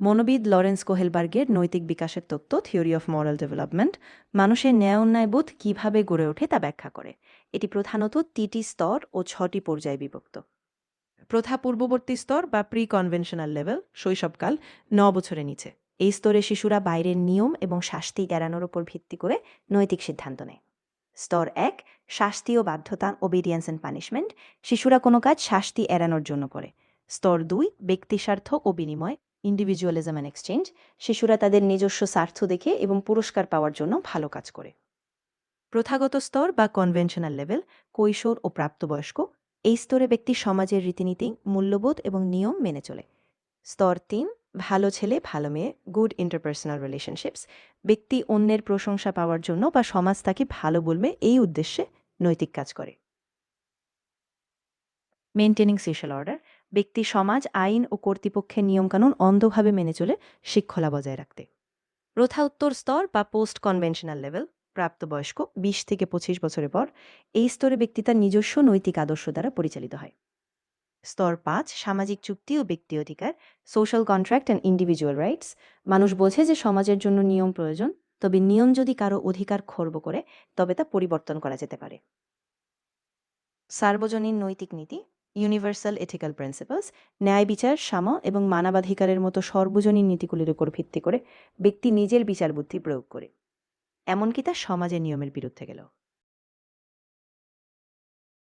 মনোবিদ Lawrence কোহেলবার্গের নৈতিক বিকাশের তত্ত্ব থিওরি অফ মরাল ডেভেলপমেন্ট মানুষের ন্যায় অন্যায়বোধ কীভাবে গড়ে ওঠে তা ব্যাখ্যা করে। এটি প্রধানত 3টি স্তর ও 6টি পর্যায়ে বিভক্ত। প্রথা পূর্ববর্তী স্তর বা প্রি কনভেনশনাল লেভেল, শৈশবকাল 9 বছরের নিচে। এই স্তরে শিশুরা বাইরের নিয়ম এবং শাস্তি এড়ানোর উপর ভিত্তি করে নৈতিক সিদ্ধান্ত নেয়। স্তর 1 শাস্তি ও বাধ্যতা, ওবিডিয়েন্স অ্যান্ড পানিশমেন্ট, শিশুরা কোনো কাজ শাস্তি এড়ানোর জন্য করে। স্তর 2 ব্যক্তিস্বার্থ ও বিনিময়, ইন্ডিভিজুয়ালিজম অ্যান্ড এক্সচেঞ্জ, শিশুরা তাদের নিজস্ব স্বার্থ দেখে এবং পুরস্কার পাওয়ার জন্য ভালো কাজ করে। প্রথাগত স্তর বা কনভেনশনাল লেভেল, কৈশোর ও প্রাপ্তবয়স্ক, এই স্তরে ব্যক্তি সমাজের রীতিনীতি, মূল্যবোধ এবং নিয়ম মেনে চলে। স্তর 3 ভালো ছেলে ভালো মেয়ে, গুড ইন্টারপার্সোনাল রিলেশনশিপস, ব্যক্তি অন্যের প্রশংসা পাওয়ার জন্য বা সমাজ তাকে ভালো বলবে এই উদ্দেশ্যে নৈতিক কাজ করে। মেইনটেনিং সোশ্যাল অর্ডার, ব্যক্তি সমাজ, আইন ও কর্তৃপক্ষের নিয়মকানুন অন্ধভাবে মেনে চলে শৃঙ্খলা বজায় রাখতে। প্রথা উত্তর স্তর বা পোস্ট কনভেনশনাল লেভেল, প্রাপ্তবয়স্ক 20 থেকে 25 বছরের পর এই স্তরে ব্যক্তি তার নিজস্ব নৈতিক আদর্শ দ্বারা পরিচালিত হয়। স্তর 5 সামাজিক চুক্তি ও ব্যক্তি অধিকার, social contract and individual rights, মানুষ বোঝে যে সমাজের জন্য নিয়ম প্রয়োজন, তবে নিয়ম যদি কারো অধিকার খর্ব করে তবে তা পরিবর্তন করা যেতে পারে। সার্বজনীন নৈতিক নীতি, ইউনিভার্সাল এথিক্যাল প্রিন্সিপালস, ন্যায় বিচার, সাম্য এবং মানবাধিকারের মতো সর্বজনীন নীতিগুলির উপর ভিত্তি করে ব্যক্তি নিজের বিচার বুদ্ধি প্রয়োগ করে, এমনকি তা সমাজের নিয়মের বিরুদ্ধে গেল।